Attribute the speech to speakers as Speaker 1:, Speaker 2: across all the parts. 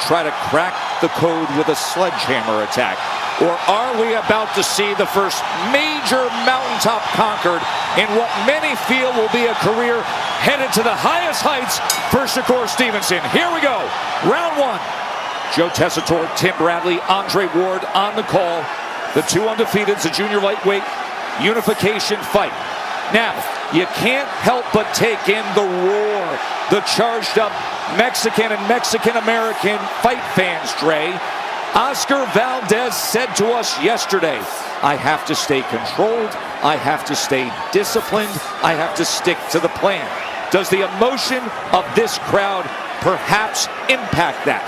Speaker 1: try to crack the code with a sledgehammer attack? Or are we about to see the first major mountaintop conquered in what many feel will be a career headed to the highest heights for Shakur Stevenson? Here we go. Round one. Joe Tessitore, Tim Bradley, Andre Ward on the call. The two undefeateds, a junior lightweight unification fight. Now, you can't help but take in the roar, the charged up Mexican and Mexican-American fight fans, Dre. Oscar Valdez said to us yesterday, I have to stay controlled, I have to stay disciplined, I have to stick to the plan. Does the emotion of this crowd perhaps impact that?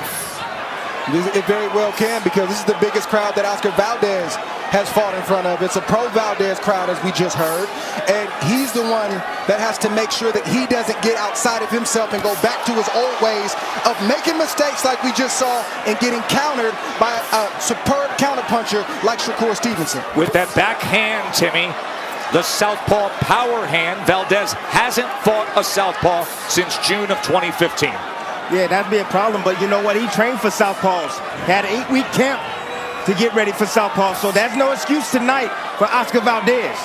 Speaker 2: It very well can, because this is the biggest crowd that Oscar Valdez has fought in front of. It's a pro-Valdez crowd, as we just heard, and he's the one that has to make sure that he doesn't get outside of himself and go back to his old ways of making mistakes like we just saw and getting countered by a superb counterpuncher like Shakur Stevenson.
Speaker 1: With that backhand, Timmy, the southpaw power hand, Valdez hasn't fought a southpaw since June of 2015.
Speaker 3: Yeah, that'd be a problem, but you know what? He trained for southpaws. Had an 8-week camp to get ready for southpaws, so that's no excuse tonight for Oscar Valdez.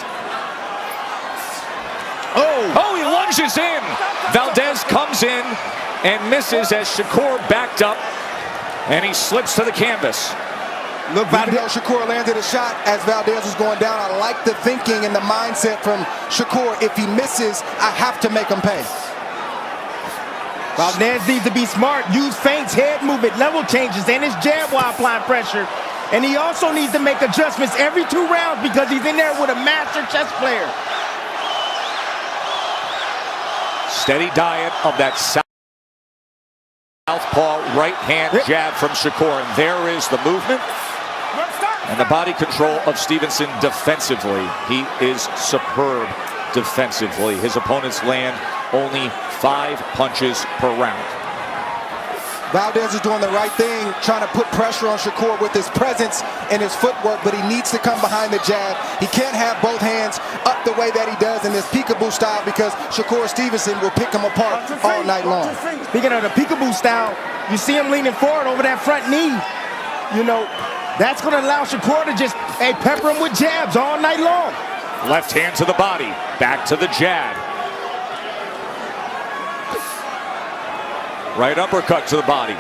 Speaker 1: Oh, he lunges in. Valdez comes in and misses as Shakur backed up, and he slips to the canvas.
Speaker 2: Look, Valdez, Shakur landed a shot as Valdez was going down. I like the thinking and the mindset from Shakur. If he misses, I have to make him pay.
Speaker 3: Valdez needs to be smart, use feints, head movement, level changes, and his jab while applying pressure. And he also needs to make adjustments every 2 rounds because he's in there with a master chess player.
Speaker 1: Steady diet of that southpaw right-hand jab from Shakur. And there is the movement and the body control of Stevenson defensively. He is superb defensively. His opponents land only 5 punches per round.
Speaker 2: Valdez is doing the right thing, trying to put pressure on Shakur with his presence and his footwork, but he needs to come behind the jab. He can't have both hands up the way that he does in this peekaboo style, because Shakur Stevenson will pick him apart all night long.
Speaker 3: Speaking of the peekaboo style, you see him leaning forward over that front knee. You know, that's going to allow Shakur to just pepper him with jabs all night long.
Speaker 1: Left hand to the body, back to the jab. Right uppercut to the body.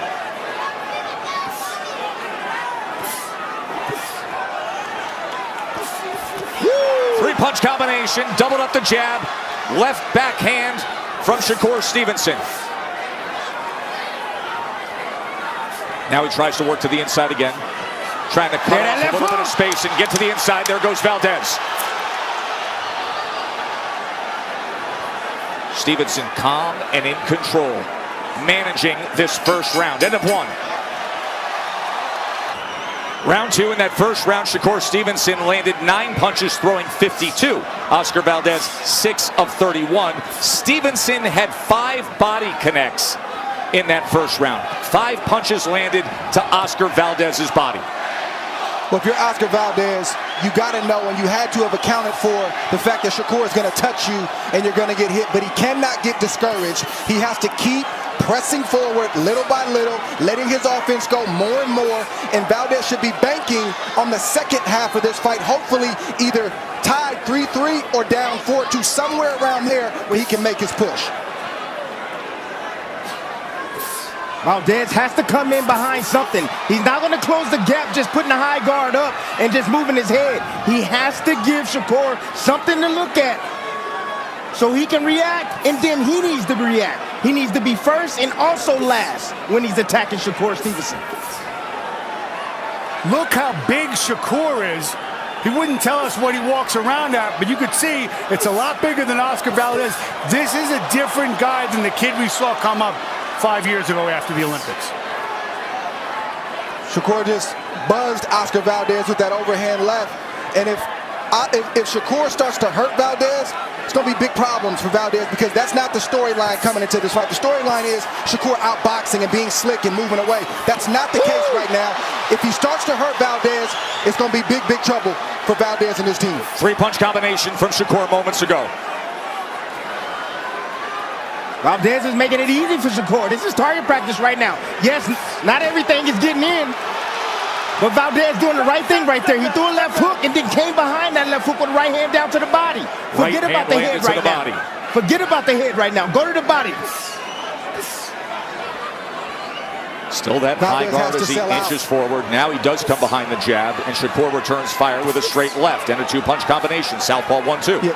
Speaker 1: Woo! 3-punch combination, doubled up the jab. Left backhand from Shakur Stevenson. Now he tries to work to the inside again. Trying to cut off a little bit of space and get to the inside. There goes Valdez. Stevenson calm and in control, managing this first round. End of 1. Round 2. In that first round, Shakur Stevenson landed 9 punches, throwing 52. Oscar Valdez, 6 of 31. Stevenson had 5 body connects in that first round. 5 punches landed to Oscar Valdez's body.
Speaker 2: Well, if you're Oscar Valdez, you got to know, and you had to have accounted for the fact that Shakur is going to touch you and you're going to get hit, but he cannot get discouraged. He has to keep pressing forward little by little, letting his offense go more and more, and Valdez should be banking on the second half of this fight, hopefully either tied 3-3 or down 4-2, somewhere around there where he can make his push.
Speaker 3: Valdez has to come in behind something. He's not going to close the gap just putting the high guard up and just moving his head. He has to give Shakur something to look at so he can react, and then he needs to react. He needs to be first and also last when he's attacking Shakur Stevenson.
Speaker 4: Look how big Shakur is. He wouldn't tell us what he walks around at, but you could see it's a lot bigger than Oscar Valdez. This is a different guy than the kid we saw come up 5 years ago after the Olympics.
Speaker 2: Shakur just buzzed Oscar Valdez with that overhand left, and if Shakur starts to hurt Valdez, it's going to be big problems for Valdez, because that's not the storyline coming into this fight. The storyline is Shakur outboxing and being slick and moving away. That's not the case right now. If he starts to hurt Valdez, it's going to be big, big trouble for Valdez and his team.
Speaker 1: 3-punch combination from Shakur moments ago.
Speaker 3: Valdez is making it easy for Shakur. This is target practice right now. Yes, not everything is getting in, but Valdez doing the right thing right there. He threw a left hook and then came behind that left hook with the right hand down to the body. Forget about the head right now. Forget about the head right now. Go to the body.
Speaker 1: Still that high guard as he inches forward. Now he does come behind the jab, and Shakur returns fire with a straight left and a two-punch combination. Southpaw 1-2.
Speaker 2: Yeah.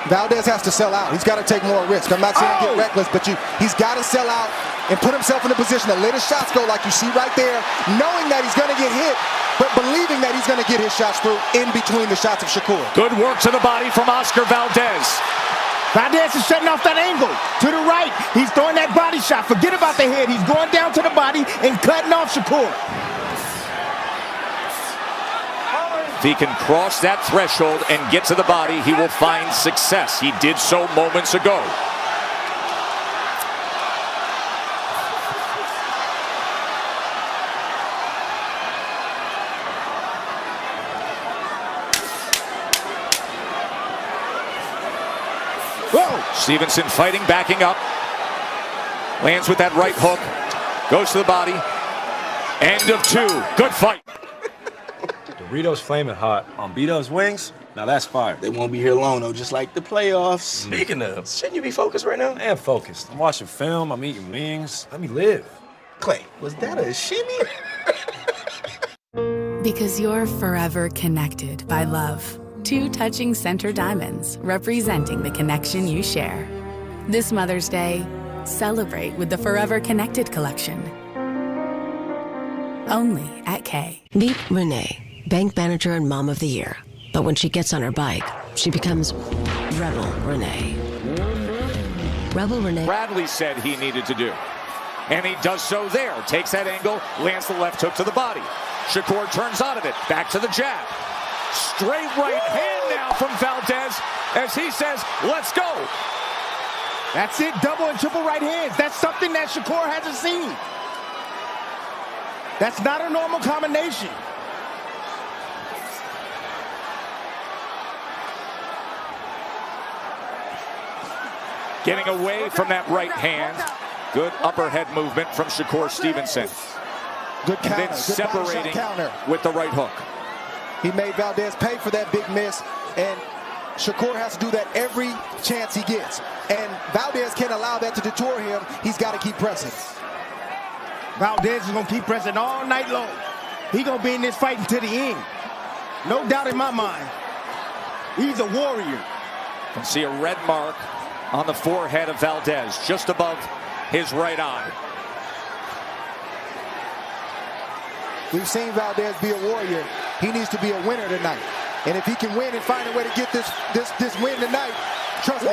Speaker 2: Valdez has to sell out. He's got to take more risk. I'm not saying get reckless, but he's got to sell out and put himself in a position to let his shots go like you see right there, knowing that he's going to get hit, but believing that he's going to get his shots through in between the shots of Shakur.
Speaker 1: Good work to the body from Oscar Valdez.
Speaker 3: Valdez is shutting off that angle to the right. He's throwing that body shot. Forget about the head. He's going down to the body and cutting off Shakur.
Speaker 1: If he can cross that threshold and get to the body, he will find success. He did so moments ago.
Speaker 3: Whoa!
Speaker 1: Stevenson fighting, backing up. Lands with that right hook. Goes to the body. End of two. Good fight.
Speaker 5: Doritos flaming hot on Beato's wings. Now that's fire.
Speaker 6: They won't be here long though, just like the playoffs.
Speaker 5: Speaking of,
Speaker 6: Shouldn't you be focused right now?
Speaker 5: I am focused. I'm watching film. I'm eating wings. Let me live.
Speaker 6: Clay, was that a shimmy?
Speaker 7: Because you're forever connected by love. Two touching center diamonds representing the connection you share. This Mother's Day, celebrate with the Forever Connected collection. Only at Kay.
Speaker 8: Meet Renee, bank manager and mom of the year. But when she gets on her bike, she becomes Rebel Renee. Rebel Renee.
Speaker 1: Bradley said he needed to do. And he does so there. Takes that angle, lands the left hook to the body. Shakur turns out of it. Back to the jab. Straight right hand now from Valdez as he says, let's go.
Speaker 3: That's it, double and triple right hands. That's something that Shakur hasn't seen. That's not a normal combination.
Speaker 1: Getting away from that right hand. Good upper head movement from Shakur Stevenson.
Speaker 2: Good counter.
Speaker 1: And then separating with the right hook.
Speaker 2: He made Valdez pay for that big miss, and Shakur has to do that every chance he gets. And Valdez can't allow that to detour him. He's got to keep pressing.
Speaker 3: Valdez is going to keep pressing all night long. He's going to be in this fight until the end. No doubt in my mind. He's a warrior.
Speaker 1: You can see a red mark on the forehead of Valdez, just above his right eye.
Speaker 2: We've seen Valdez be a warrior. He needs to be a winner tonight. And if he can win and find a way to get this win tonight, trust me,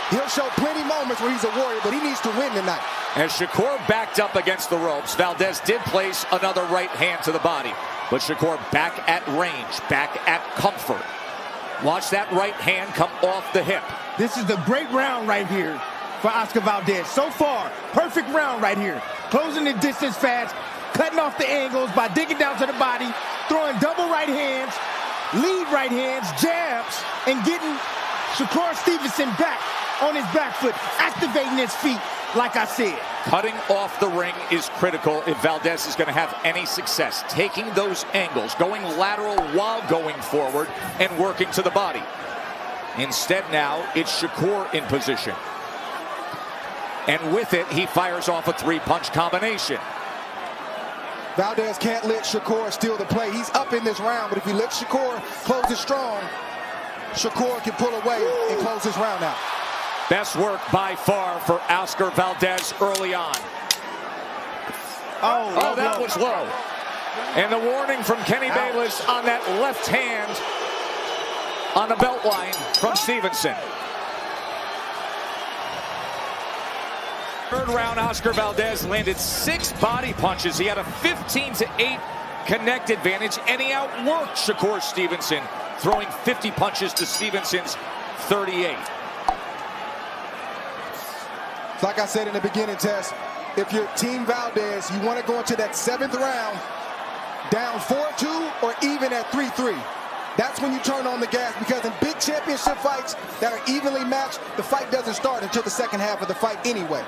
Speaker 2: he'll show plenty moments where he's a warrior, but he needs to win tonight.
Speaker 1: As Shakur backed up against the ropes, Valdez did place another right hand to the body. But Shakur back at range, back at comfort. Watch that right hand come off the hip.
Speaker 3: This is the great round right here for Oscar Valdez. So far, perfect round right here. Closing the distance fast, cutting off the angles by digging down to the body, throwing double right hands, lead right hands, jabs, and getting Shakur Stevenson back on his back foot, activating his feet, like I said.
Speaker 1: Cutting off the ring is critical if Valdez is going to have any success. Taking those angles, going lateral while going forward, and working to the body. Instead now, it's Shakur in position. And with it, he fires off a three-punch combination.
Speaker 2: Valdez can't let Shakur steal the play. He's up in this round, but if he lets Shakur close it strong, Shakur can pull away and close this round out.
Speaker 1: Best work by far for Oscar Valdez early on. Oh, that was low. And the warning from Kenny Bayless on that left hand on the belt line from Stevenson. Third round, Oscar Valdez landed 6 body punches. He had a 15-8 connect advantage, and he outworked Shakur Stevenson, throwing 50 punches to Stevenson's 38.
Speaker 2: Like I said in the beginning, Tess, if you're Team Valdez, you want to go into that 7th round down 4-2 or even at 3-3. That's when you turn on the gas, because in big championship fights that are evenly matched, the fight doesn't start until the second half of the fight anyway.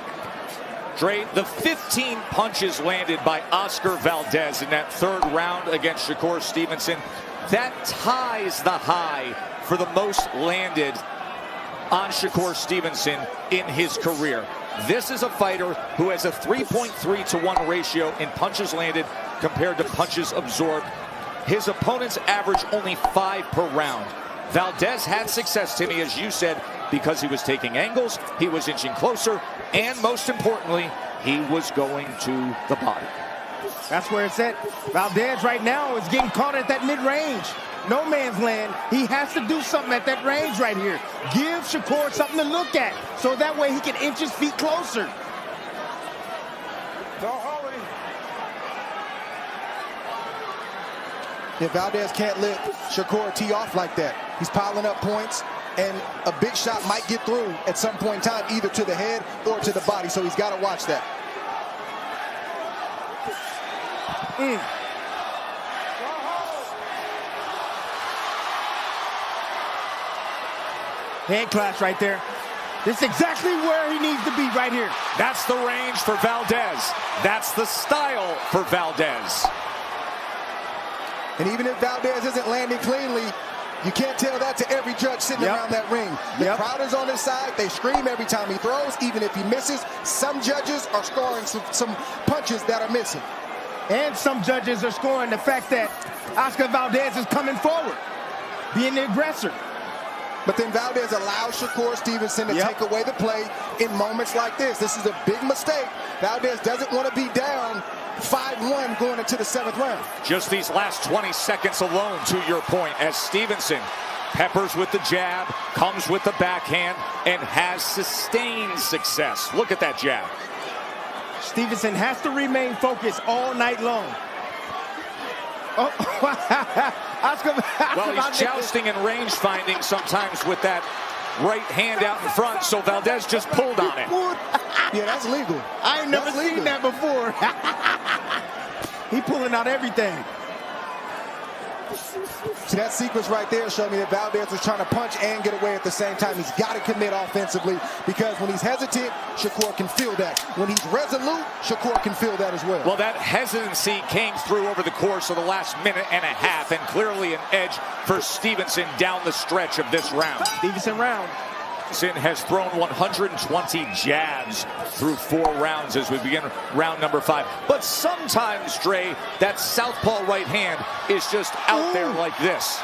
Speaker 1: Dre, the 15 punches landed by Oscar Valdez in that third round against Shakur Stevenson, that ties the high for the most landed on Shakur Stevenson in his career. This is a fighter who has a 3.3 to 1 ratio in punches landed compared to punches absorbed. His opponents average only 5 per round. Valdez had success, Timmy, as you said, because he was taking angles, he was inching closer, and most importantly, he was going to the body.
Speaker 3: That's where it's at. Valdez right now is getting caught at that mid-range. No man's land. He has to do something at that range right here. Give Shakur something to look at, so that way he can inch his feet closer.
Speaker 2: If Valdez can't let Shakur tee off like that, he's piling up points, and a big shot might get through at some point in time, either to the head or to the body, so he's got to watch that.
Speaker 3: Hand clash right there. This is exactly where he needs to be right here.
Speaker 1: That's the range for Valdez. That's the style for Valdez.
Speaker 2: And even if Valdez isn't landing cleanly, you can't tell that to every judge sitting around that ring. The crowd is on his side. They scream every time he throws, even if he misses. Some judges are scoring some punches that are missing.
Speaker 3: And some judges are scoring the fact that Oscar Valdez is coming forward, being the aggressor.
Speaker 2: But then Valdez allows Shakur Stevenson to take away the play in moments like this. This is a big mistake. Valdez doesn't want to be down 5-1 going into the 7th round.
Speaker 1: Just these last 20 seconds alone, to your point, as Stevenson peppers with the jab, comes with the backhand, and has sustained success. Look at that jab.
Speaker 3: Stevenson has to remain focused all night long. Oscar,
Speaker 1: well, he's jousting and range finding sometimes with that right hand out in front, so Valdez just pulled on it.
Speaker 2: Yeah, that's legal.
Speaker 3: I ain't never seen that before. He pulling out everything.
Speaker 2: See, that sequence right there showed me that Valdez was trying to punch and get away at the same time. He's got to commit offensively, because when he's hesitant, Shakur can feel that. When he's resolute, Shakur can feel that as well.
Speaker 1: Well, that hesitancy came through over the course of the last minute and a half, and clearly an edge for Stevenson down the stretch of this round.
Speaker 3: Stevenson
Speaker 1: has thrown 120 jabs through 4 rounds as we begin round number 5. But sometimes, Dre, that southpaw right hand is just out there like this.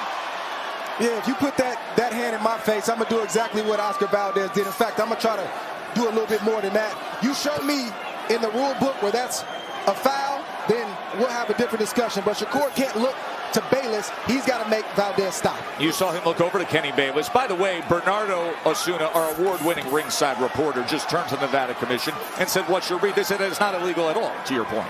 Speaker 2: Yeah, if you put that hand in my face, I'm going to do exactly what Oscar Valdez did. In fact, I'm going to try to do a little bit more than that. You show me in the rule book where that's a foul, then we'll have a different discussion. But Shakur can't look to Bayless. He's got to make Valdez stop.
Speaker 1: You saw him look over to Kenny Bayless. By the way, Bernardo Osuna, our award-winning ringside reporter, just turned to the Nevada Commission and said, what's your read? They said it's not illegal at all, to your point.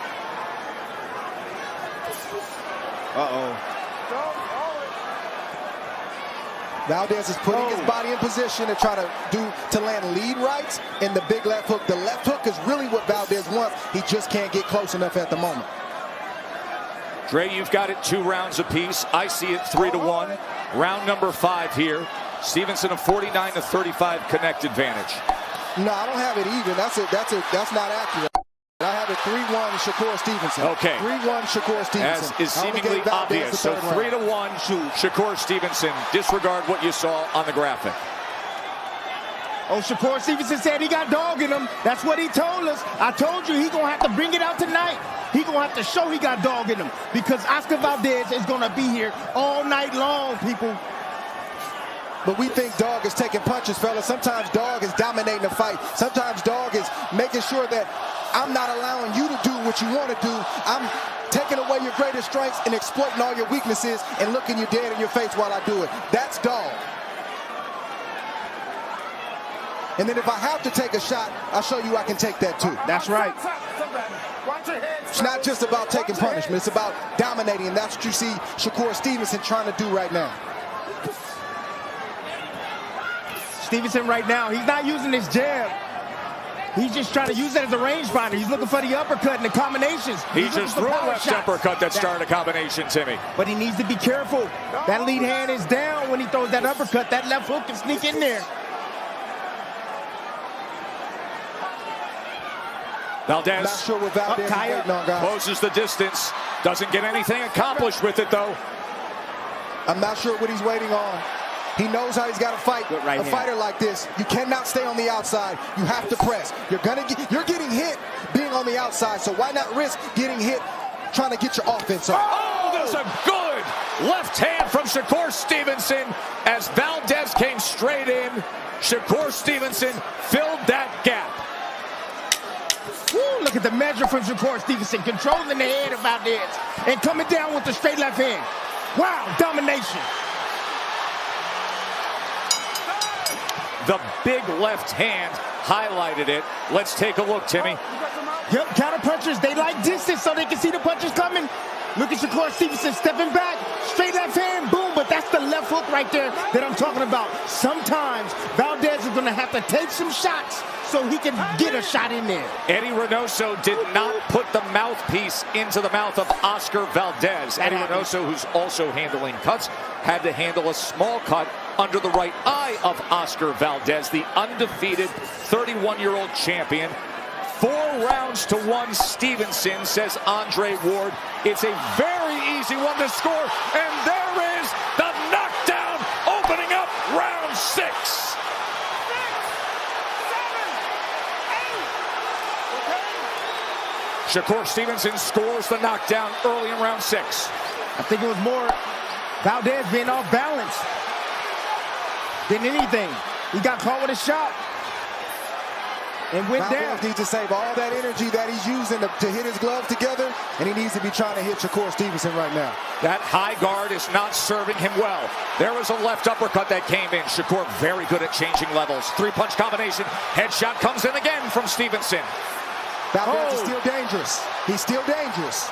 Speaker 2: Valdez is putting his body in position to try to land lead rights and the big left hook. The left hook is really what Valdez wants. He just can't get close enough at the moment.
Speaker 1: Dre, you've got it 2 rounds apiece. I see it 3-1. Round number 5 here. Stevenson a 49-35 connect advantage.
Speaker 2: No, I don't have it even. That's not accurate. I have it 3-1 Shakur Stevenson.
Speaker 1: Okay.
Speaker 2: 3-1 Shakur Stevenson.
Speaker 1: As is seemingly obvious. So 3-1 Shakur Stevenson. Disregard what you saw on the graphic.
Speaker 3: Oh, Shakur Stevenson said he got dog in him. That's what he told us. I told you he going to have to bring it out tonight. He going to have to show he got dog in him, because Oscar Valdez is going to be here all night long, people.
Speaker 2: But we think dog is taking punches, fellas. Sometimes dog is dominating the fight. Sometimes dog is making sure that I'm not allowing you to do what you want to do. I'm taking away your greatest strengths and exploiting all your weaknesses and looking you dead in your face while I do it. That's dog. And then if I have to take a shot, I'll show you I can take that too.
Speaker 3: That's right.
Speaker 2: It's not just about taking punishment. It's about dominating, and that's what you see Shakur Stevenson trying to do right now.
Speaker 3: Stevenson right now, he's not using his jab. He's just trying to use that as a rangefinder. He's looking for the uppercut and the combinations.
Speaker 1: He
Speaker 3: He's
Speaker 1: just
Speaker 3: looking
Speaker 1: threw
Speaker 3: for
Speaker 1: a
Speaker 3: power
Speaker 1: left
Speaker 3: shots.
Speaker 1: uppercut that started a combination, Timmy.
Speaker 3: But he needs to be careful. That lead hand is down when he throws that uppercut. That left hook can sneak in there.
Speaker 1: Valdez
Speaker 2: Not sure what Valdez is
Speaker 3: tired.
Speaker 2: waiting on, guys.
Speaker 1: closes the distance. Doesn't get anything accomplished with it, though.
Speaker 2: I'm not sure what he's waiting on. He knows how he's got to fight.
Speaker 3: Good right
Speaker 2: a
Speaker 3: hand.
Speaker 2: fighter like this, you cannot stay on the outside. You have to press. You're getting hit being on the outside, so why not risk getting hit trying to get your offense off?
Speaker 1: Oh, there's a good left hand from Shakur Stevenson as Valdez came straight in. Shakur Stevenson filled that gap.
Speaker 3: Woo, look at the measure from Shakur Stevenson, controlling the head of Valdez and coming down with the straight left hand. Wow, domination.
Speaker 1: The big left hand highlighted it. Let's take a look, Timmy.
Speaker 3: Yep, counter punchers, they like distance so they can see the punches coming. Look at Shakur Stevenson stepping back, straight left hand, boom, but that's the left hook right there that I'm talking about. Sometimes Valdez is gonna have to take some shots so he can get a shot in there.
Speaker 1: Eddie Reynoso did not put the mouthpiece into the mouth of Oscar Valdez. Eddie Reynoso, who's also handling cuts, had to handle a small cut under the right eye of Oscar Valdez, the undefeated 31-year-old champion. 4 rounds to 1, Stevenson, says Andre Ward. It's a very easy one to score, and there is the knockdown opening up round 6. Shakur Stevenson scores the knockdown early in round 6.
Speaker 3: I think it was more Valdez being off balance than anything. He got caught with a shot and went down.
Speaker 2: Valdez needs to save all that energy that he's using to hit his gloves together, and he needs to be trying to hit Shakur Stevenson right now.
Speaker 1: That high guard is not serving him well. There was a left uppercut that came in. Shakur very good at changing levels. 3-punch combination. Headshot comes in again from Stevenson.
Speaker 2: Valdez is still dangerous. He's still dangerous.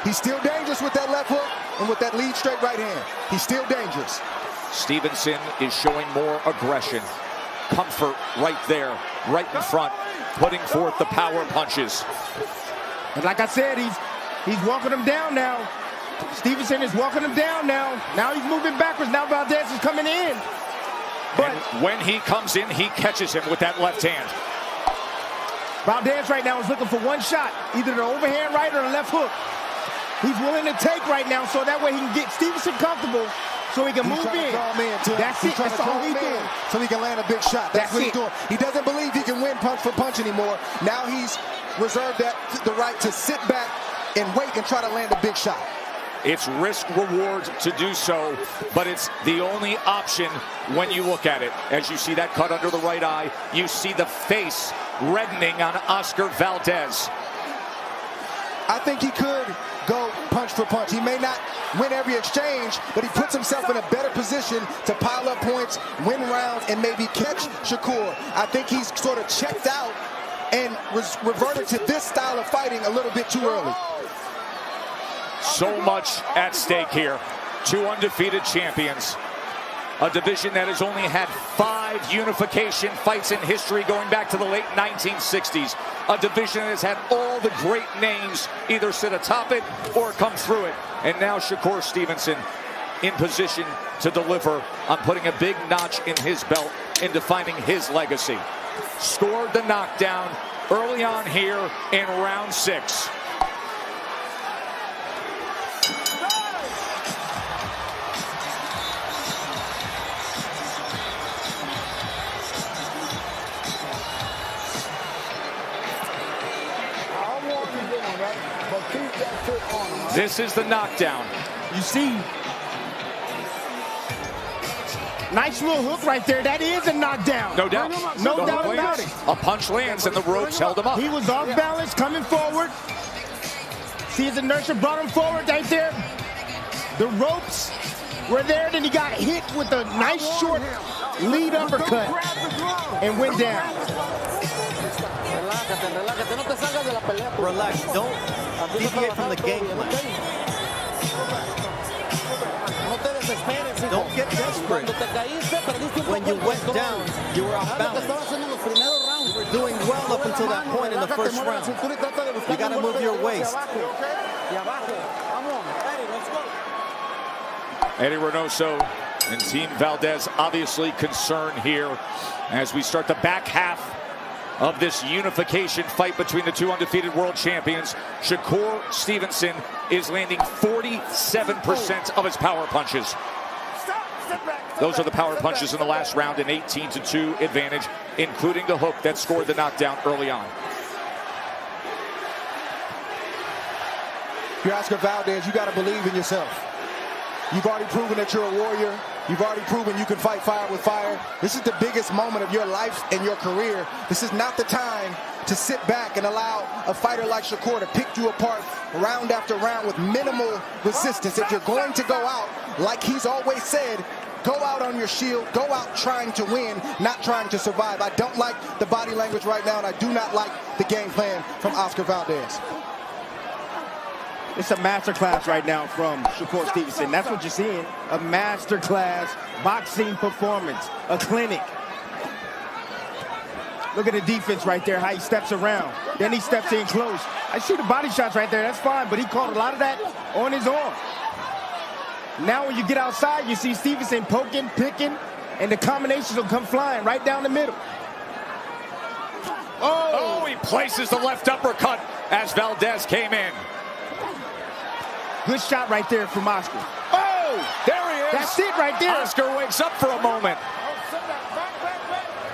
Speaker 2: He's still dangerous with that left hook and with that lead straight right hand. He's still dangerous.
Speaker 1: Stevenson is showing more aggression. Comfort right there, right in front, putting forth the power punches.
Speaker 3: And like I said, he's walking him down now. Stevenson is walking him down now. Now he's moving backwards. Now Valdez is coming in. But
Speaker 1: and when he comes in, he catches him with that left hand.
Speaker 3: Valdez right now is looking for one shot, either the overhand right or the left hook. He's willing to take right now so that way he can get Stevenson comfortable so he can move in. That's it. That's all he's doing.
Speaker 2: So he can land a big shot. That's what he's doing. He doesn't believe he can win punch for punch anymore. Now he's reserved the right to sit back and wait and try to land a big shot.
Speaker 1: It's risk reward to do so, but it's the only option when you look at it. As you see that cut under the right eye, you see the face reddening on Oscar Valdez.
Speaker 2: I think he could go punch for punch. He may not win every exchange, but he puts himself in a better position to pile up points, win rounds, and maybe catch Shakur. I think he's sort of checked out and reverted to this style of fighting a little bit too early.
Speaker 1: So much at stake here. 2 undefeated champions. A division that has only had 5 unification fights in history going back to the late 1960s. A division that has had all the great names either sit atop it or come through it. And now Shakur Stevenson in position to deliver on putting a big notch in his belt in defining his legacy. Scored the knockdown early on here in round 6. This is the knockdown.
Speaker 3: You see, nice little hook right there. That is a knockdown.
Speaker 1: No doubt.
Speaker 3: No doubt about it.
Speaker 1: A punch lands and the ropes held him up.
Speaker 3: He was off balance coming forward. See his inertia brought him forward right there. The ropes were there. Then he got hit with a nice short lead uppercut and went down.
Speaker 9: Relax, don't deviate from the game plan. Don't get desperate. When you went down, you were off balance. You were doing well up until that point in the first round. You got to move your waist.
Speaker 1: Eddie Reynoso and Team Valdez obviously concerned here as we start the back half of this unification fight between the two undefeated world champions. Shakur Stevenson is landing 47% of his power punches. Those are the power punches in the last round, an 18-2 advantage, including the hook that scored the knockdown early on.
Speaker 2: If you're Oscar Valdez, you got to believe in yourself. You've already proven that you're a warrior. You've already proven you can fight fire with fire. This is the biggest moment of your life and your career. This is not the time to sit back and allow a fighter like Shakur to pick you apart round after round with minimal resistance. If you're going to go out, like he's always said, go out on your shield, go out trying to win, not trying to survive. I don't like the body language right now, and I do not like the game plan from Oscar Valdez.
Speaker 3: It's a masterclass right now from Shakur Stevenson. That's what you're seeing. A masterclass boxing performance. A clinic. Look at the defense right there, how he steps around. Then he steps in close. I see the body shots right there. That's fine, but he caught a lot of that on his arm. Now when you get outside, you see Stevenson poking, picking, and the combinations will come flying right down the middle.
Speaker 1: Oh, he places the left uppercut as Valdez came in.
Speaker 3: Good shot right there from Oscar.
Speaker 1: Oh, there he is.
Speaker 3: That's it right there.
Speaker 1: Oscar wakes up for a moment.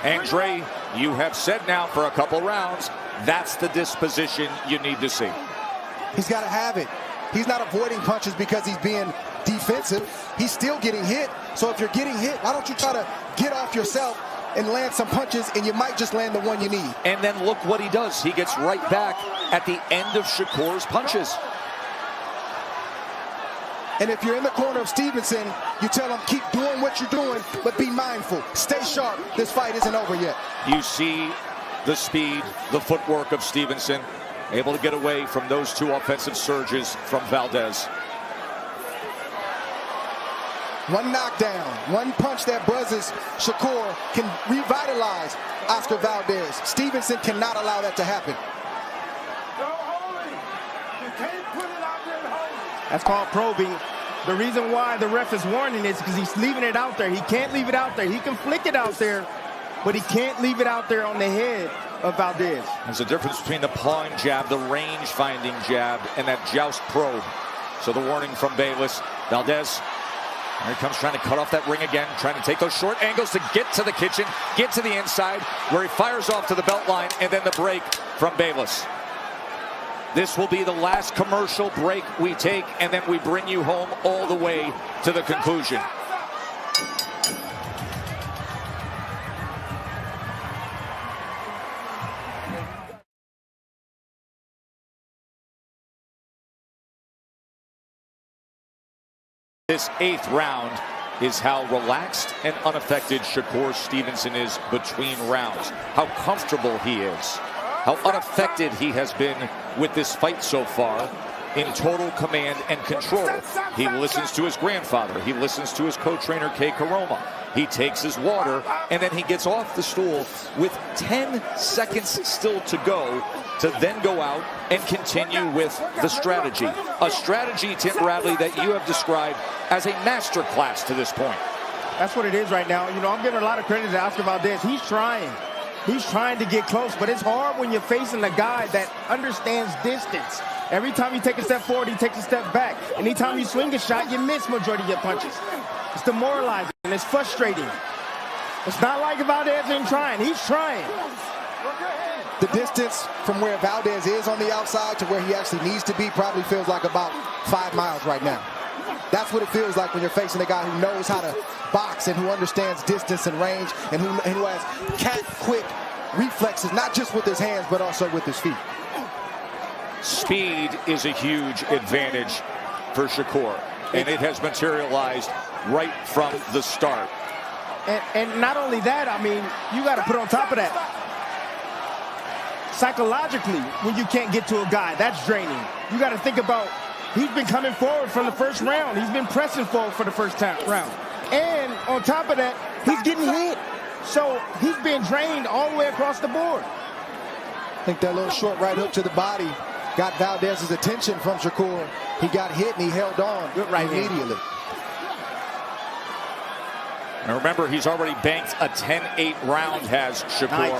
Speaker 1: Andre, you have said now for a couple rounds, that's the disposition you need to see.
Speaker 2: He's got to have it. He's not avoiding punches because he's being defensive. He's still getting hit. So if you're getting hit, why don't you try to get off yourself and land some punches, and you might just land the one you need.
Speaker 1: And then look what he does. He gets right back at the end of Shakur's punches.
Speaker 2: And if you're in the corner of Stevenson, you tell him, keep doing what you're doing, but be mindful. Stay sharp. This fight isn't over yet.
Speaker 1: You see the speed, the footwork of Stevenson, able to get away from those two offensive surges from Valdez.
Speaker 2: One knockdown, one punch that buzzes Shakur can revitalize Oscar Valdez. Stevenson cannot allow that to happen.
Speaker 3: That's called probing. The reason why the ref is warning is because he's leaving it out there. He can't leave it out there. He can flick it out there, but he can't leave it out there on the head of Valdez.
Speaker 1: There's a difference between the pawing jab, the range-finding jab, and that joust probe. So the warning from Bayless. Valdez, here he comes trying to cut off that ring again, trying to take those short angles to get to the kitchen, get to the inside, where he fires off to the belt line, and then the break from Bayless. This will be the last commercial break we take, and then we bring you home all the way to the conclusion. This 8th round is how relaxed and unaffected Shakur Stevenson is between rounds. How comfortable he is. How unaffected he has been with this fight so far, in total command and control. He listens to his grandfather. He listens to his co-trainer, Kay Karoma. He takes his water, and then he gets off the stool with 10 seconds still to go to then go out and continue with the strategy. A strategy, Tim Bradley, that you have described as a master class to this point.
Speaker 3: That's what it is right now. You know, I'm giving a lot of credit to Oscar Valdez. He's trying. He's trying to get close, but it's hard when you're facing a guy that understands distance. Every time you take a step forward, he takes a step back. Anytime you swing a shot, you miss majority of your punches. It's demoralizing, and it's frustrating. It's not like Valdez ain't trying. He's trying.
Speaker 2: The distance from where Valdez is on the outside to where he actually needs to be probably feels like about 5 miles right now. That's what it feels like when you're facing a guy who knows how to box and who understands distance and range and who has cat-quick reflexes, not just with his hands, but also with his feet.
Speaker 1: Speed is a huge advantage for Shakur, and it has materialized right from the start.
Speaker 3: And not only that, I mean, you got to put on top of that. Psychologically, when you can't get to a guy, that's draining. You got to think about, he's been coming forward from the first round. He's been pressing forward for the first round. And on top of that, he's getting hit. So he's being drained all the way across the board.
Speaker 2: I think that little short right hook to the body got Valdez's attention from Shakur. He got hit and he held on immediately.
Speaker 1: And remember, he's already banked a 10-8 round, has Shakur,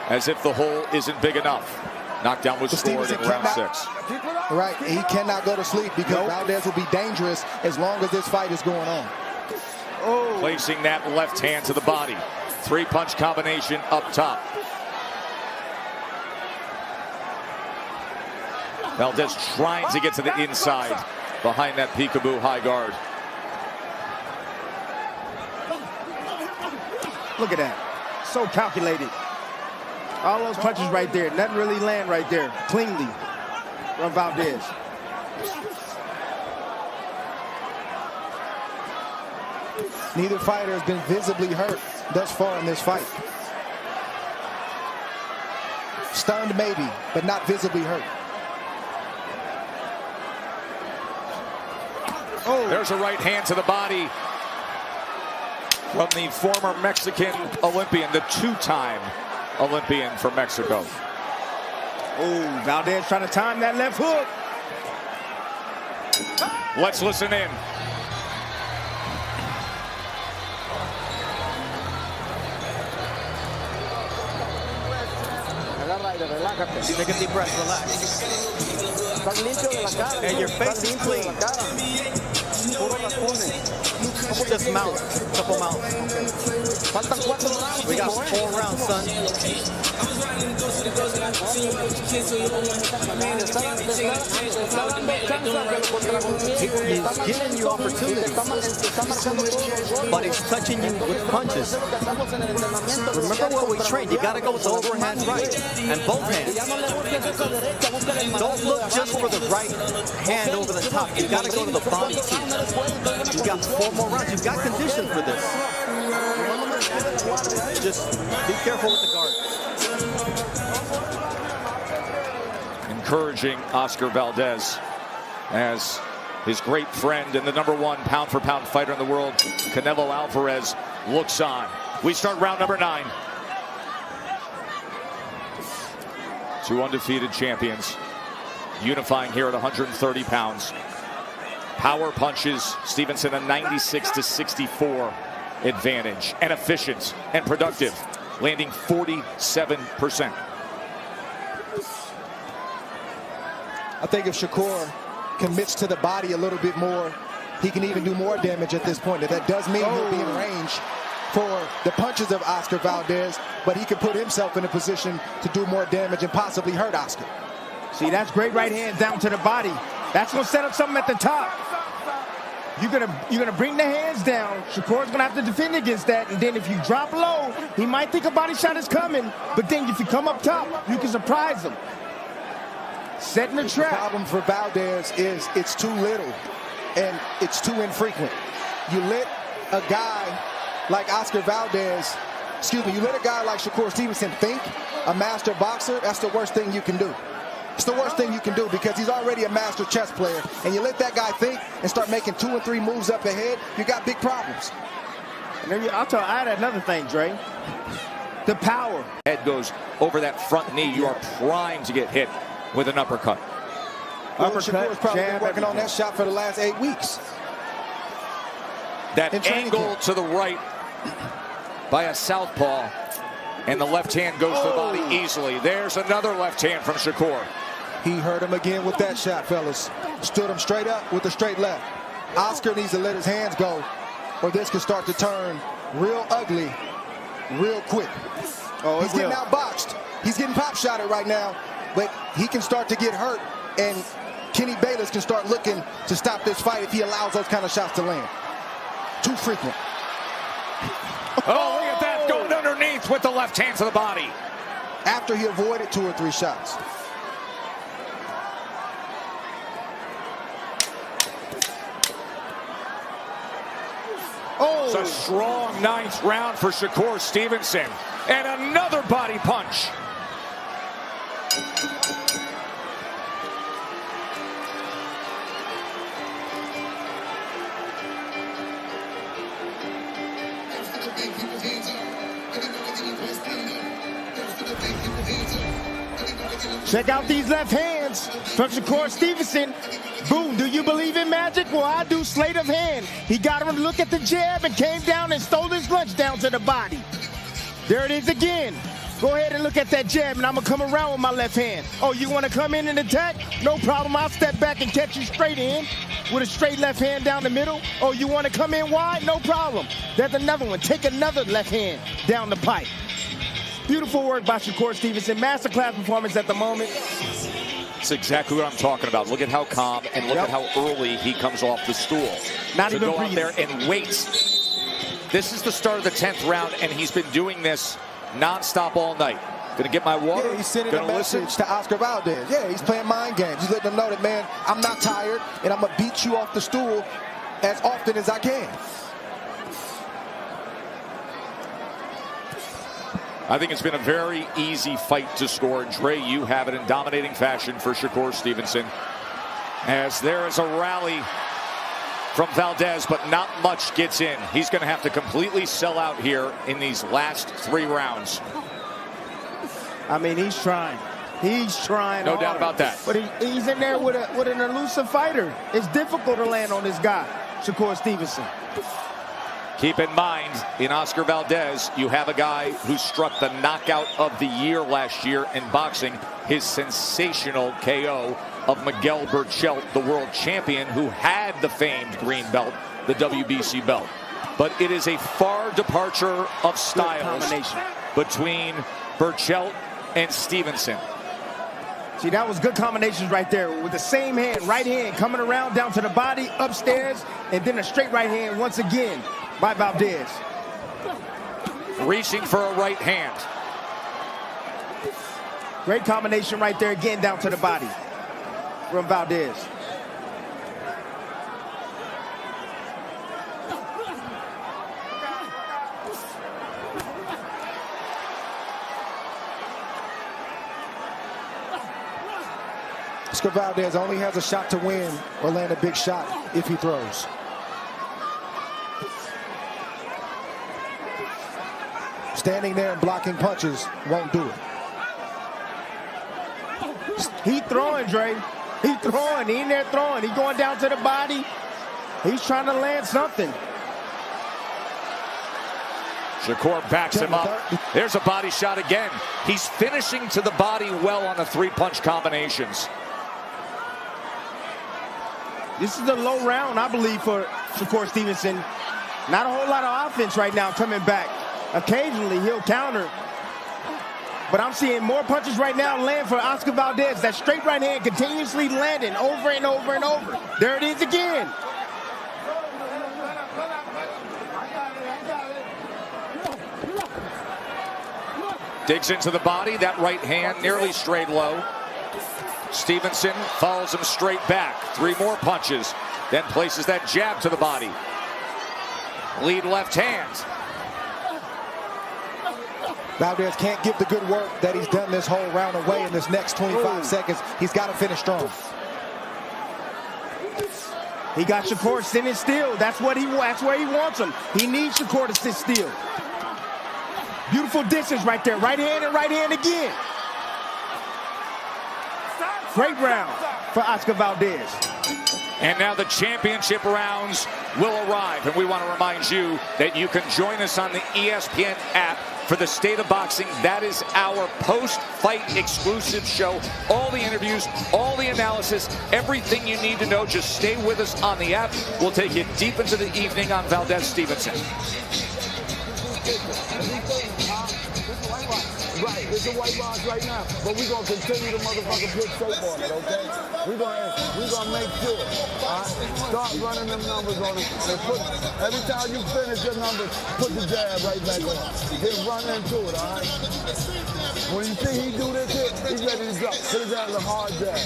Speaker 1: as if the hole isn't big enough. Knockdown was scored in round 6.
Speaker 2: Right, he cannot go to sleep because Valdez will be dangerous as long as this fight is going on.
Speaker 1: Placing that left hand to the body. 3-punch combination up top. Valdez trying to get to the inside behind that peekaboo high guard.
Speaker 3: Look at that. So calculated. All those punches right there. Nothing really land right there cleanly from Valdez.
Speaker 2: Neither fighter has been visibly hurt thus far in this fight. Stunned maybe, but not visibly hurt.
Speaker 1: There's a right hand to the body from the former Mexican Olympian, the 2-time Olympian from Mexico.
Speaker 3: Oh, Valdez trying to time that left hook.
Speaker 1: Let's listen in.
Speaker 9: Take a deep breath, relax. And your face is clean. Just mount, couple mounts. We got 4 rounds, son. He's giving you opportunities, but he's touching you with punches. Remember what we trained, you gotta go with the overhand right, and both hands. Don't look just for the right hand over the top, you gotta go to the body too. You got 4 more rounds, you've got conditions for this. Just be careful with the guard.
Speaker 1: Encouraging Oscar Valdez as his great friend and the #1 pound-for-pound fighter in the world, Canelo Alvarez, looks on. We start round number 9. 2 undefeated champions unifying here at 130 pounds. Power punches, Stevenson a 96-64 advantage, and efficient and productive, landing 47%.
Speaker 2: I think if Shakur commits to the body a little bit more, he can even do more damage at this point. That does mean he'll be in range for the punches of Oscar Valdez, but he could put himself in a position to do more damage and possibly hurt Oscar.
Speaker 3: See, that's great right hand down to the body. That's going to set up something at the top. You're gonna bring the hands down. Shakur's gonna have to defend against that, and then if you drop low, he might think a body shot is coming, but then if you come up top, you can surprise him. Setting the trap.
Speaker 2: The problem for Valdez is it's too little and it's too infrequent. You let a guy like Oscar Valdez, you let a guy like Shakur Stevenson think a master boxer, that's the worst thing you can do. It's the worst thing you can do because he's already a master chess player, and you let that guy think and start making 2 and 3 moves up ahead, you got big problems.
Speaker 3: And I'll add another thing, Dre. The power.
Speaker 1: Head goes over that front knee. You are primed to get hit with an uppercut.
Speaker 2: Shakur's probably been working on that shot for the last 8 weeks.
Speaker 1: That angle to the right by a southpaw, and the left hand goes to the body easily. There's another left hand from Shakur.
Speaker 2: He hurt him again with that shot, fellas. Stood him straight up with the straight left. Oscar needs to let his hands go, or this could start to turn real ugly real quick. He's getting outboxed. He's getting pop-shotted right now, but he can start to get hurt, and Kenny Bayless can start looking to stop this fight if he allows those kind of shots to land. Too frequent.
Speaker 1: Oh, look at that, going underneath with the left hand to the body.
Speaker 2: After he avoided 2 or 3 shots.
Speaker 1: It's a strong 9th round for Shakur Stevenson. And another body punch.
Speaker 3: Check out these left hands from Shakur Stevenson. Boom, do you believe in magic? Well, I do. Sleight of hand. He got him to look at the jab and came down and stole his lunch down to the body. There it is again. Go ahead and look at that jab, and I'm going to come around with my left hand. Oh, you want to come in and attack? No problem. I'll step back and catch you straight in with a straight left hand down the middle. Oh, you want to come in wide? No problem. There's another one. Take another left hand down the pipe. Beautiful work by Shakur Stevenson. Masterclass performance at the moment.
Speaker 1: That's exactly what I'm talking about. Look at how calm and look at how early he comes off the stool.
Speaker 3: Not even
Speaker 1: go out
Speaker 3: breathing.
Speaker 1: there and wait. This is the start of the 10th round, and he's been doing this nonstop all night. Gonna get my water.
Speaker 2: Yeah, he's sending
Speaker 1: gonna
Speaker 2: a message to Oscar Valdez. Yeah, he's playing mind games. He's letting them know that, man, I'm not tired, and I'm gonna beat you off the stool as often as I can.
Speaker 1: I think it's been a very easy fight to score. Dre, you have it in dominating fashion for Shakur Stevenson. As there is a rally from Valdez, but not much gets in. He's going to have to completely sell out here in these last 3 rounds.
Speaker 3: I mean, he's trying. He's trying
Speaker 1: No
Speaker 3: hard.
Speaker 1: doubt about that.
Speaker 3: But he's in there with an elusive fighter. It's difficult to land on this guy, Shakur Stevenson.
Speaker 1: Keep in mind, in Oscar Valdez, you have a guy who struck the knockout of the year last year in boxing, his sensational KO of Miguel Berchelt, the world champion, who had the famed green belt, the WBC belt. But it is a far departure of styles between Berchelt and Stevenson.
Speaker 3: See, that was good combinations right there with the same hand, right hand coming around down to the body, upstairs, and then a straight right hand once again by Valdez.
Speaker 1: Reaching for a right hand.
Speaker 3: Great combination right there again down to the body from Valdez.
Speaker 2: Oscar Valdez only has a shot to win or land a big shot if he throws. Standing there and blocking punches won't do it.
Speaker 3: He throwing, Dre. He throwing. He in there throwing. He going down to the body. He's trying to land something.
Speaker 1: Shakur backs him up. There's a body shot again. He's finishing to the body well on the 3-punch combinations.
Speaker 3: This is the low round, I believe, for Shakur Stevenson. Not a whole lot of offense right now coming back. Occasionally, he'll counter. But I'm seeing more punches right now land for Oscar Valdez. That straight right hand continuously landing over and over and over. There it is again.
Speaker 1: Digs into the body. That right hand nearly straight low. Stevenson follows him straight back. 3 more punches. Then places that jab to the body. Lead left hand.
Speaker 2: Valdez can't give the good work that he's done this whole round away in this next 25 seconds. He's got to finish strong.
Speaker 3: He got Shakur sitting still. That's what he wants. That's where he wants him. He needs Shakur to sit still. Beautiful distance right there. Right hand again. Great round for Oscar Valdez.
Speaker 1: And now the championship rounds will arrive. And we want to remind you that you can join us on the ESPN app for the State of Boxing. That is our post-fight exclusive show. All the interviews, all the analysis, everything you need to know. Just stay with us on the app. We'll take you deep into the evening on Valdez Stevenson.
Speaker 10: Right, it's a white box right now, but we're going to continue to motherfucking put soap on it, okay? We're gonna make sure, all right? Start running them numbers on it. And every time you finish your numbers, put the jab right back on. Then run into it, all right? When you see he do this hit, he's ready to go. Hit his ass a hard jab.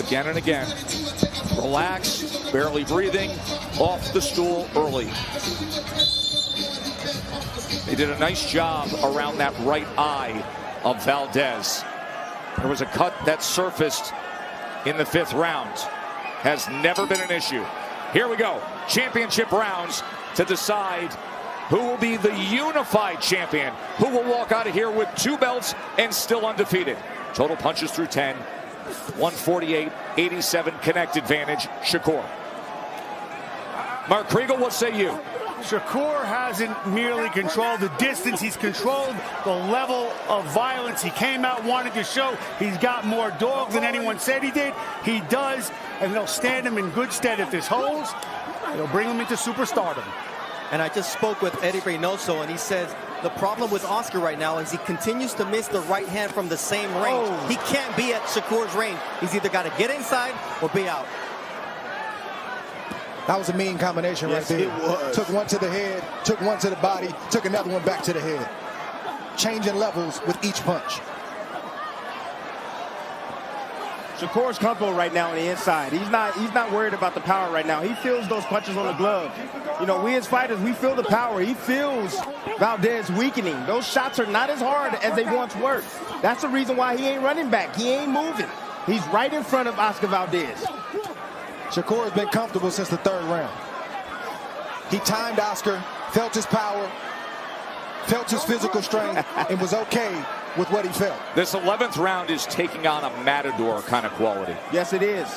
Speaker 1: Again and again. Relaxed, barely breathing, off the stool early. They did a nice job around that right eye of Valdez. There was a cut that surfaced in the 5th round. Has never been an issue. Here we go. Championship rounds to decide who will be the unified champion, who will walk out of here with 2 belts and still undefeated. Total punches through 10, 148-87 connect advantage, Shakur. Mark Kriegel, what say you?
Speaker 4: Shakur hasn't merely controlled the distance, he's controlled the level of violence. He came out, wanted to show he's got more dog than anyone said he did. He does, and they'll stand him in good stead if this holds. They'll bring him into superstardom.
Speaker 9: And I just spoke with Eddie Reynoso, and he says the problem with Oscar right now is he continues to miss the right hand from the same range.
Speaker 3: Oh.
Speaker 9: He can't be at Shakur's range. He's either got to get inside or be out.
Speaker 2: That was a mean combination right there.
Speaker 6: It was.
Speaker 2: Took one to the head, took one to the body, took another one back to the head. Changing levels with each punch.
Speaker 3: Shakur's comfortable right now on the inside. He's not worried about the power right now. He feels those punches on the glove. You know, we as fighters, we feel the power. He feels Valdez weakening. Those shots are not as hard as they once were. That's the reason why he ain't running back. He ain't moving. He's right in front of Oscar Valdez.
Speaker 2: Shakur has been comfortable since the 3rd round. He timed Oscar, felt his power, felt his physical strength, and was okay with what he felt.
Speaker 1: This 11th round is taking on a matador kind of quality.
Speaker 3: Yes, it is.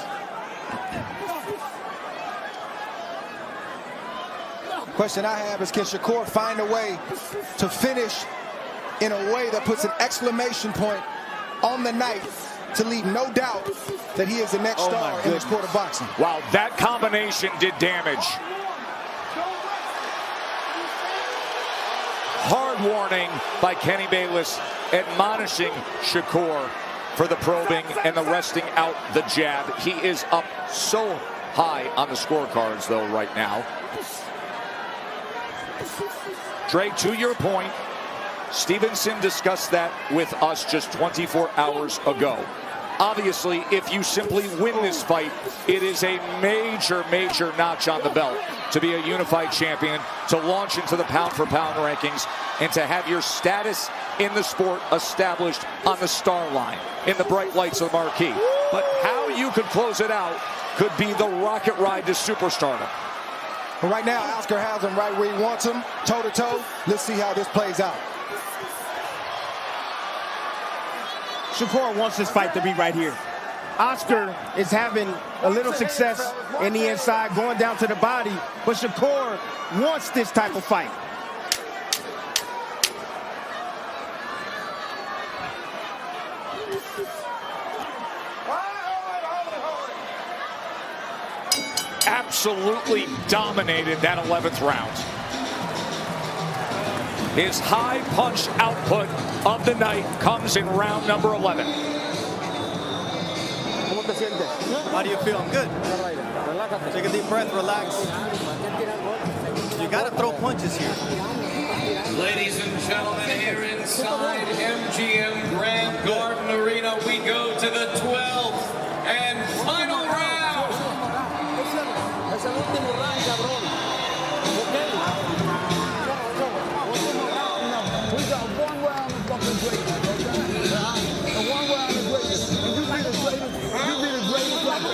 Speaker 2: Question I have is, can Shakur find a way to finish in a way that puts an exclamation point on the night to leave no doubt that he is the next star in the sport of boxing?
Speaker 1: Wow, that combination did damage. Hard warning by Kenny Bayless, admonishing Shakur for the probing and the resting out the jab. He is up so high on the scorecards, though, right now. Dre, to your point, Stevenson discussed that with us just 24 hours ago. Obviously, if you simply win this fight, it is a major, major notch on the belt to be a unified champion, to launch into the pound-for-pound rankings, and to have your status in the sport established on the star line, in the bright lights of the marquee. But how you could close it out could be the rocket ride to superstardom.
Speaker 2: But right now, Oscar has him right where he wants him, toe-to-toe. Let's see how this plays out.
Speaker 3: Shakur wants this fight to be right here. Oscar is having a little success in the inside, going down to the body, but Shakur wants this type of fight.
Speaker 1: Absolutely dominated that 11th round. His high punch output of the night comes in round number 11.
Speaker 9: How do you feel? I'm good. Take a deep breath, relax. You got to throw punches here.
Speaker 11: Ladies and gentlemen, here inside MGM Grand Garden Arena, we go to the 12th and final round.
Speaker 10: We got 1 round of fucking greatness, okay? And 1 round of greatness. And you be the greatest. You be the greatest ever.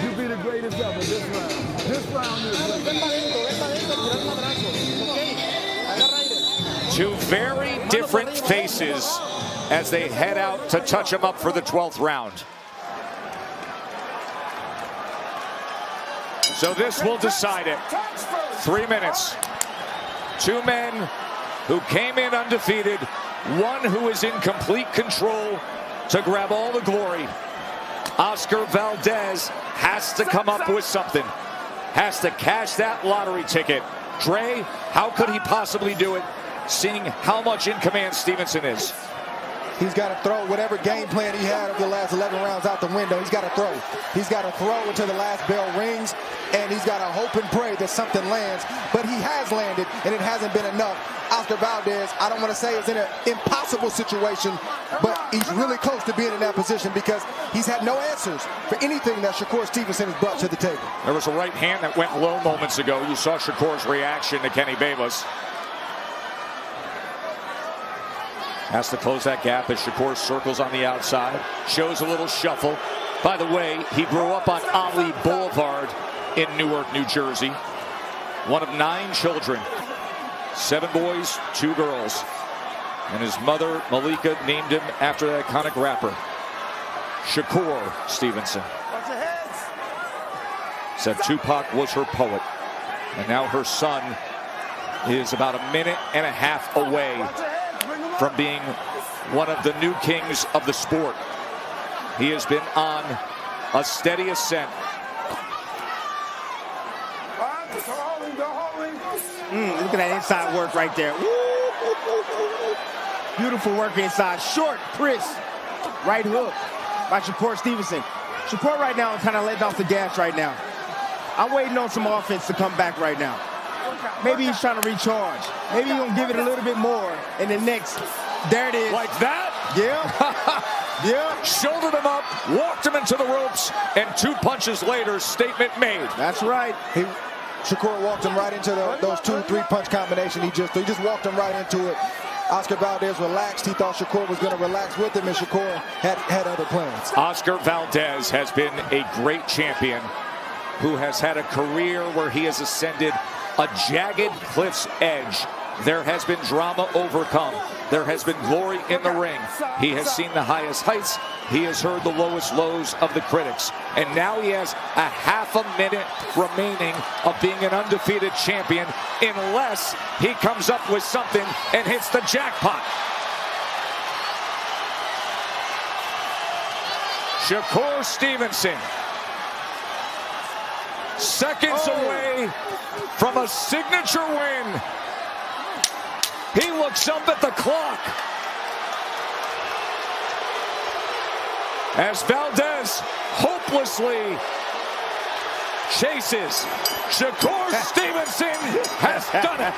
Speaker 10: You be the greatest ever this round. This round is great.
Speaker 1: Two very different faces as they head out to touch him up for the 12th round. So this will decide it. 3 minutes. 2 men who came in undefeated. One who is in complete control to grab all the glory. Oscar Valdez has to come up with something. Has to cash that lottery ticket. Dre, how could he possibly do it, seeing how much in command Stevenson is?
Speaker 2: He's got to throw whatever game plan he had over the last 11 rounds out the window. He's got to throw. He's got to throw until the last bell rings, and he's got to hope and pray that something lands. But he has landed, and it hasn't been enough. Oscar Valdez, I don't want to say is in an impossible situation, but he's really close to being in that position because he's had no answers for anything that Shakur Stevenson has brought to the table.
Speaker 1: There was a right hand that went low moments ago. You saw Shakur's reaction to Kenny Bayless. Has to close that gap as Shakur circles on the outside. Shows a little shuffle. By the way, he grew up on Ali Boulevard in Newark, New Jersey. one of 9 children, 7 boys, 2 girls. And his mother, Malika, named him after the iconic rapper, Shakur Stevenson. Said Tupac was her poet. And now her son is about a minute and a half away from being one of the new kings of the sport. He has been on a steady ascent.
Speaker 3: Look at that inside work right there. Beautiful work inside. Short, crisp, right hook by Shakur Stevenson. Shakur right now is kind of letting off the gas right now. I'm waiting on some offense to come back right now. Maybe he's trying to recharge. Maybe he's going to give it a little bit more in the next. There it is.
Speaker 1: Like that?
Speaker 3: Yeah. Yeah.
Speaker 1: Shouldered him up, walked him into the ropes, and 2 punches later, statement made.
Speaker 3: That's right.
Speaker 2: Shakur walked him right into those 2-3 punch combination. He just walked him right into it. Oscar Valdez relaxed. He thought Shakur was going to relax with him, and Shakur had other plans.
Speaker 1: Oscar Valdez has been a great champion who has had a career where he has ascended a jagged cliff's edge. There has been drama overcome. There has been glory in the ring. He has seen the highest heights. He has heard the lowest lows of the critics. And now he has a half a minute remaining of being an undefeated champion unless he comes up with something and hits the jackpot. Shakur Stevenson, seconds away from a signature win. He looks up at the clock as Valdez hopelessly chases. Shakur Stevenson has done it.